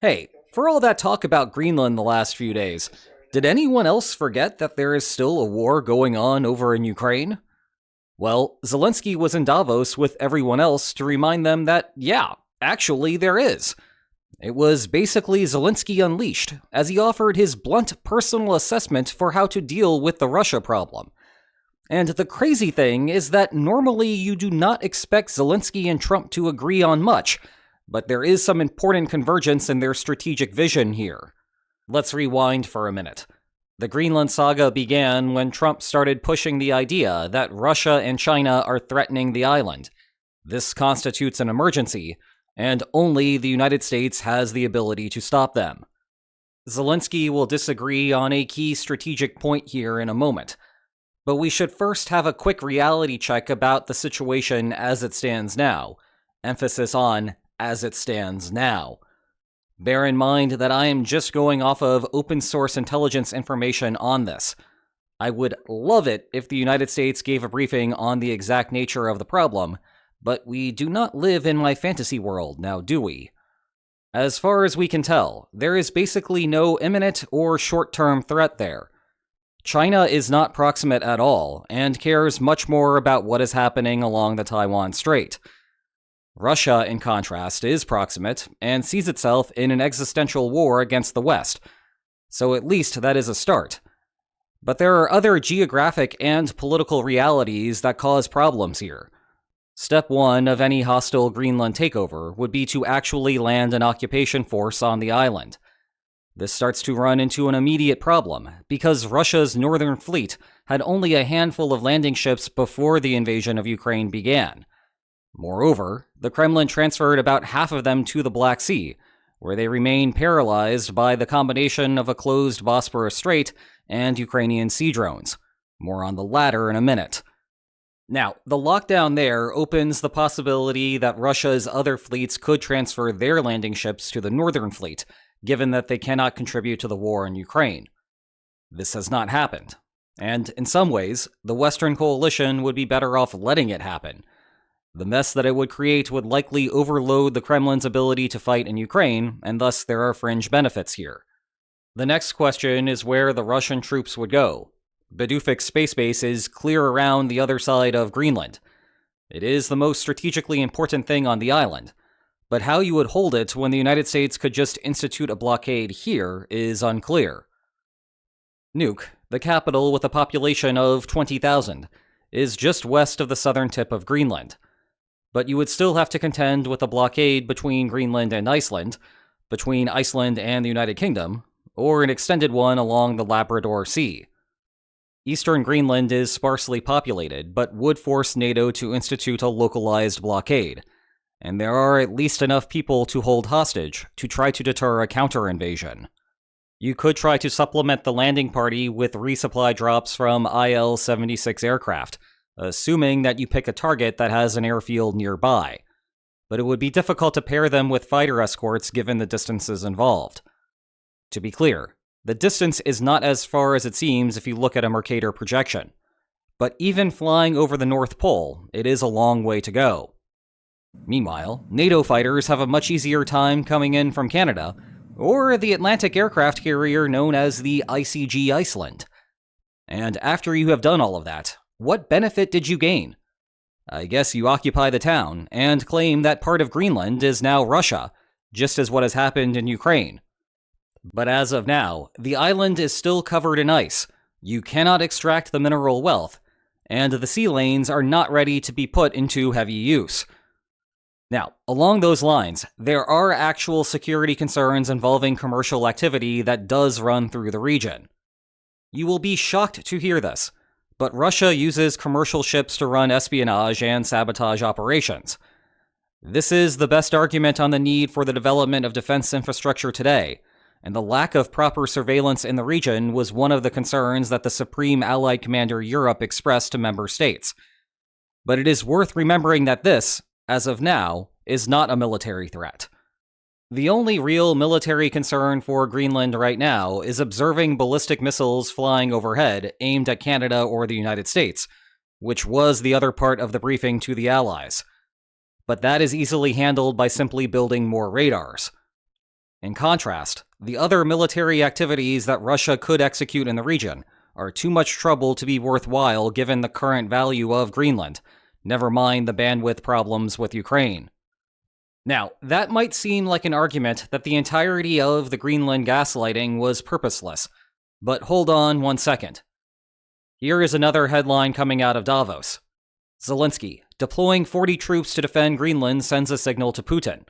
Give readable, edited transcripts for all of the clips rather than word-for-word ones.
Hey, for all that talk about Greenland the last few days, did anyone else forget that there is still a war going on over in Ukraine? Well, Zelensky was in Davos with everyone else to remind them that, yeah, actually there is. It was basically Zelensky unleashed, as he offered his blunt personal assessment for how to deal with the Russia problem. And the crazy thing is that normally you do not expect Zelensky and Trump to agree on much, but there is some important convergence in their strategic vision here. Let's rewind for a minute. The Greenland saga began when Trump started pushing the idea that Russia and China are threatening the island. This constitutes an emergency, and only the United States has the ability to stop them. Zelensky will disagree on a key strategic point here in a moment, but we should first have a quick reality check about the situation as it stands now. Emphasis on as it stands now. Bear in mind that I am just going off of open source intelligence information on this. I would love it if the United States gave a briefing on the exact nature of the problem, but we do not live in my fantasy world, now do we? As far as we can tell, there is basically no imminent or short-term threat there. China is not proximate at all, and cares much more about what is happening along the Taiwan Strait. Russia, in contrast, is proximate, and sees itself in an existential war against the West, so at least that is a start. But there are other geographic and political realities that cause problems here. Step 1 of any hostile Greenland takeover would be to actually land an occupation force on the island. This starts to run into an immediate problem, because Russia's Northern Fleet had only a handful of landing ships before the invasion of Ukraine began. Moreover, the Kremlin transferred about half of them to the Black Sea, where they remain paralyzed by the combination of a closed Bosporus Strait and Ukrainian sea drones. More on the latter in a minute. Now, the lockdown there opens the possibility that Russia's other fleets could transfer their landing ships to the Northern Fleet, given that they cannot contribute to the war in Ukraine. This has not happened, and in some ways, the Western coalition would be better off letting it happen. The mess that it would create would likely overload the Kremlin's ability to fight in Ukraine, and thus there are fringe benefits here. The next question is where the Russian troops would go. Bidufik Space Base is clear around the other side of Greenland. It is the most strategically important thing on the island, but how you would hold it when the United States could just institute a blockade here is unclear. Nuuk, the capital with a population of 20,000, is just west of the southern tip of Greenland. But you would still have to contend with a blockade between Greenland and Iceland, between Iceland and the United Kingdom, or an extended one along the Labrador Sea. Eastern Greenland is sparsely populated, but would force NATO to institute a localized blockade, and there are at least enough people to hold hostage to try to deter a counter-invasion. You could try to supplement the landing party with resupply drops from IL-76 aircraft, assuming that you pick a target that has an airfield nearby, but it would be difficult to pair them with fighter escorts given the distances involved. To be clear, the distance is not as far as it seems if you look at a Mercator projection, but even flying over the North Pole, it is a long way to go. Meanwhile, NATO fighters have a much easier time coming in from Canada, or the Atlantic aircraft carrier known as the ICG Iceland. And after you have done all of that, what benefit did you gain? I guess you occupy the town and claim that part of Greenland is now Russia, just as what has happened in Ukraine. But as of now, the island is still covered in ice, you cannot extract the mineral wealth, and the sea lanes are not ready to be put into heavy use. Now, along those lines, there are actual security concerns involving commercial activity that does run through the region. You will be shocked to hear this, but Russia uses commercial ships to run espionage and sabotage operations. This is the best argument on the need for the development of defense infrastructure today, and the lack of proper surveillance in the region was one of the concerns that the Supreme Allied Commander Europe expressed to member states. But it is worth remembering that this, as of now, is not a military threat. The only real military concern for Greenland right now is observing ballistic missiles flying overhead aimed at Canada or the United States, which was the other part of the briefing to the Allies. But that is easily handled by simply building more radars. In contrast, the other military activities that Russia could execute in the region are too much trouble to be worthwhile given the current value of Greenland, never mind the bandwidth problems with Ukraine. Now, that might seem like an argument that the entirety of the Greenland gaslighting was purposeless, but hold on one second. Here is another headline coming out of Davos. Zelensky, deploying 40 troops to defend Greenland sends a signal to Putin.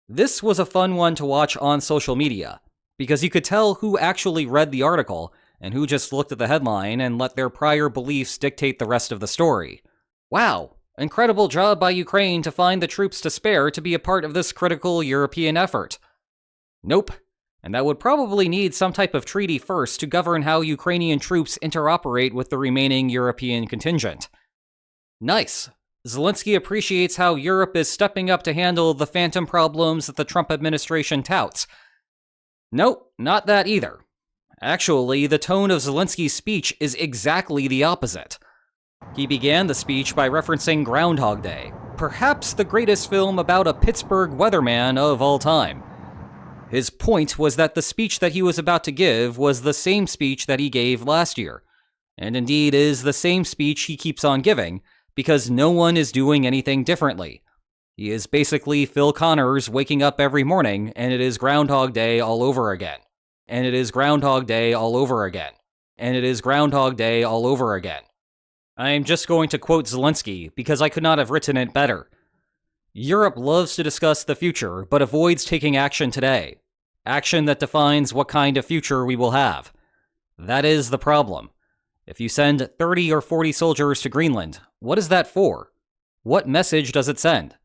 This was a fun one to watch on social media, because you could tell who actually read the article and who just looked at the headline and let their prior beliefs dictate the rest of the story. Wow, incredible job by Ukraine to find the troops to spare to be a part of this critical European effort. Nope, and that would probably need some type of treaty first to govern how Ukrainian troops interoperate with the remaining European contingent. Nice. Zelensky appreciates how Europe is stepping up to handle the phantom problems that the Trump administration touts. Nope, not that either. Actually, the tone of Zelensky's speech is exactly the opposite. He began the speech by referencing Groundhog Day, perhaps the greatest film about a Pittsburgh weatherman of all time. His point was that the speech that he was about to give was the same speech that he gave last year, and indeed is the same speech he keeps on giving, because no one is doing anything differently. He is basically Phil Connors waking up every morning, and it is Groundhog Day all over again. And it is Groundhog Day all over again. And it is Groundhog Day all over again. I am just going to quote Zelensky, because I could not have written it better. Europe loves to discuss the future, but avoids taking action today. Action that defines what kind of future we will have. That is the problem. If you send 30 or 40 soldiers to Greenland, what is that for? What message does it send?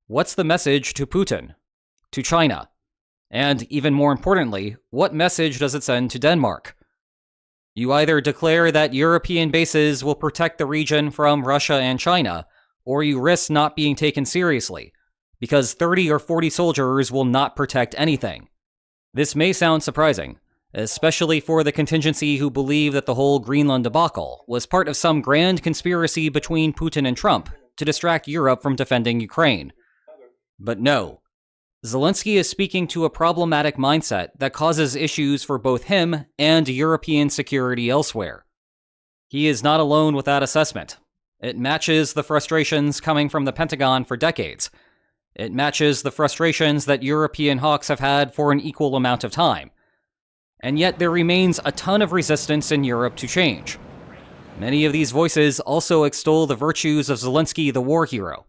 What's the message to Putin? To China? And even more importantly, what message does it send to Denmark? You either declare that European bases will protect the region from Russia and China, or you risk not being taken seriously, because 30 or 40 soldiers will not protect anything. This may sound surprising, especially for the contingency who believe that the whole Greenland debacle was part of some grand conspiracy between Putin and Trump to distract Europe from defending Ukraine. But no. Zelensky is speaking to a problematic mindset that causes issues for both him and European security elsewhere. He is not alone with that assessment. It matches the frustrations coming from the Pentagon for decades. It matches the frustrations that European hawks have had for an equal amount of time. And yet there remains a ton of resistance in Europe to change. Many of these voices also extol the virtues of Zelensky the war hero.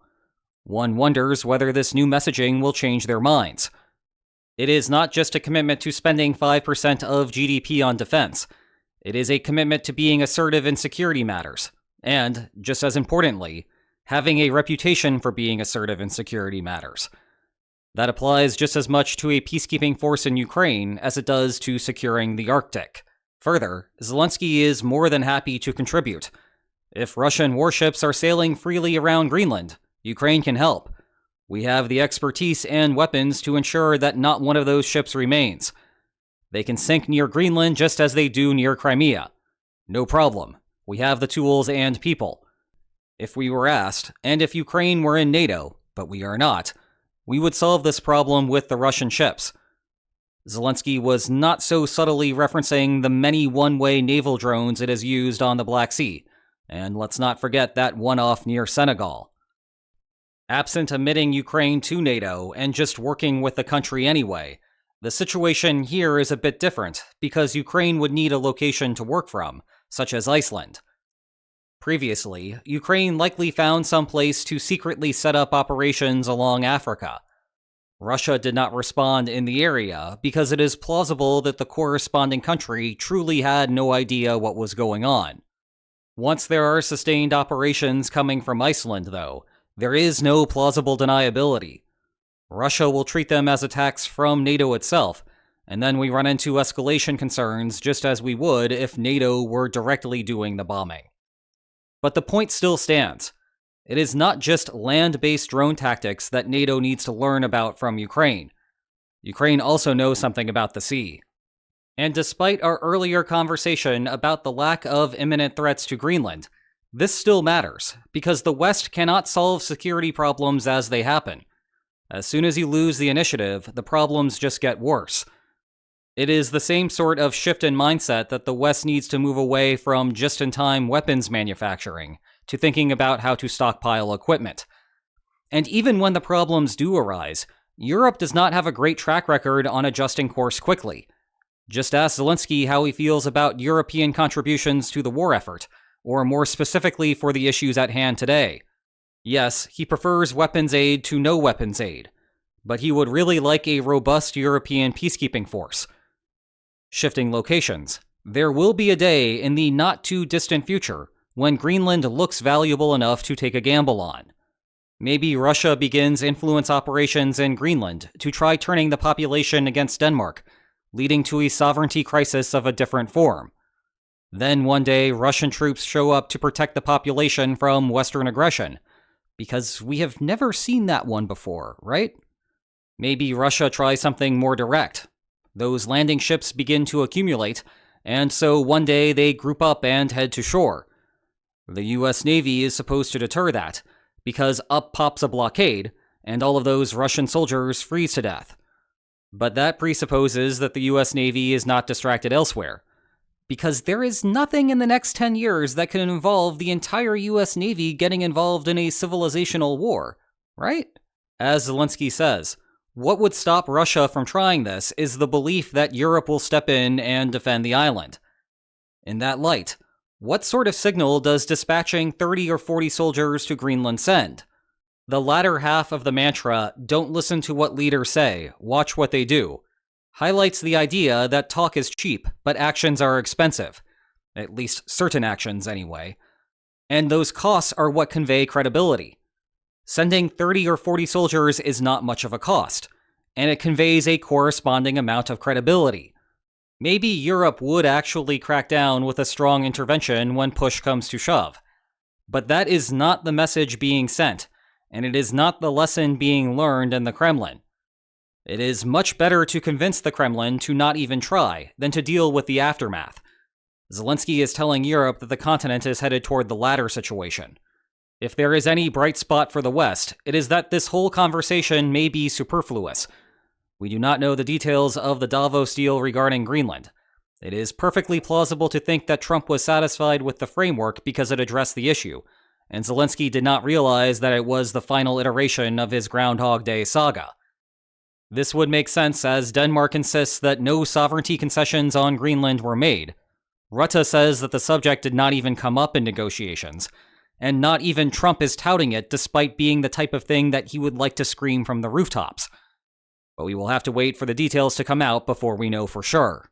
One wonders whether this new messaging will change their minds. It is not just a commitment to spending 5% of GDP on defense. It is a commitment to being assertive in security matters, and, just as importantly, having a reputation for being assertive in security matters. That applies just as much to a peacekeeping force in Ukraine as it does to securing the Arctic. Further, Zelensky is more than happy to contribute. If Russian warships are sailing freely around Greenland, Ukraine can help. We have the expertise and weapons to ensure that not one of those ships remains. They can sink near Greenland just as they do near Crimea. No problem. We have the tools and people. If we were asked, and if Ukraine were in NATO, but we are not, we would solve this problem with the Russian ships. Zelensky was not so subtly referencing the many one-way naval drones it has used on the Black Sea, and let's not forget that one-off near Senegal. Absent admitting Ukraine to NATO and just working with the country anyway, the situation here is a bit different because Ukraine would need a location to work from, such as Iceland. Previously, Ukraine likely found some place to secretly set up operations along Africa. Russia did not respond in the area because it is plausible that the corresponding country truly had no idea what was going on. Once there are sustained operations coming from Iceland, though, there is no plausible deniability. Russia will treat them as attacks from NATO itself, and then we run into escalation concerns just as we would if NATO were directly doing the bombing. But the point still stands. It is not just land-based drone tactics that NATO needs to learn about from Ukraine. Ukraine also knows something about the sea. And despite our earlier conversation about the lack of imminent threats to Greenland, this still matters, because the West cannot solve security problems as they happen. As soon as you lose the initiative, the problems just get worse. It is the same sort of shift in mindset that the West needs to move away from just-in-time weapons manufacturing to thinking about how to stockpile equipment. And even when the problems do arise, Europe does not have a great track record on adjusting course quickly. Just ask Zelensky how he feels about European contributions to the war effort, or more specifically for the issues at hand today. Yes, he prefers weapons aid to no weapons aid, but he would really like a robust European peacekeeping force. Shifting locations. There will be a day in the not-too-distant future when Greenland looks valuable enough to take a gamble on. Maybe Russia begins influence operations in Greenland to try turning the population against Denmark, leading to a sovereignty crisis of a different form. Then one day, Russian troops show up to protect the population from Western aggression, because we have never seen that one before, right? Maybe Russia tries something more direct. Those landing ships begin to accumulate, and so one day they group up and head to shore. The US Navy is supposed to deter that, because up pops a blockade, and all of those Russian soldiers freeze to death. But that presupposes that the US Navy is not distracted elsewhere, because there is nothing in the next 10 years that can involve the entire US Navy getting involved in a civilizational war, right? As Zelensky says, what would stop Russia from trying this is the belief that Europe will step in and defend the island. In that light, what sort of signal does dispatching 30 or 40 soldiers to Greenland send? The latter half of the mantra, "Don't listen to what leaders say, watch what they do," highlights the idea that talk is cheap, but actions are expensive. At least certain actions, anyway. And those costs are what convey credibility. Sending 30 or 40 soldiers is not much of a cost, and it conveys a corresponding amount of credibility. Maybe Europe would actually crack down with a strong intervention when push comes to shove. But that is not the message being sent, and it is not the lesson being learned in the Kremlin. It is much better to convince the Kremlin to not even try than to deal with the aftermath. Zelensky is telling Europe that the continent is headed toward the latter situation. If there is any bright spot for the West, it is that this whole conversation may be superfluous. We do not know the details of the Davos deal regarding Greenland. It is perfectly plausible to think that Trump was satisfied with the framework because it addressed the issue, and Zelensky did not realize that it was the final iteration of his Groundhog Day saga. This would make sense as Denmark insists that no sovereignty concessions on Greenland were made. Rutte says that the subject did not even come up in negotiations, and not even Trump is touting it despite being the type of thing that he would like to scream from the rooftops. But we will have to wait for the details to come out before we know for sure.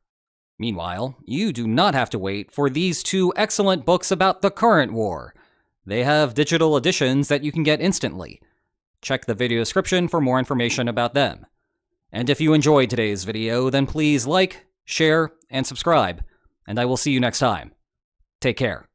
Meanwhile, you do not have to wait for these two excellent books about the current war. They have digital editions that you can get instantly. Check the video description for more information about them. And if you enjoyed today's video, then please like, share, and subscribe, and I will see you next time. Take care.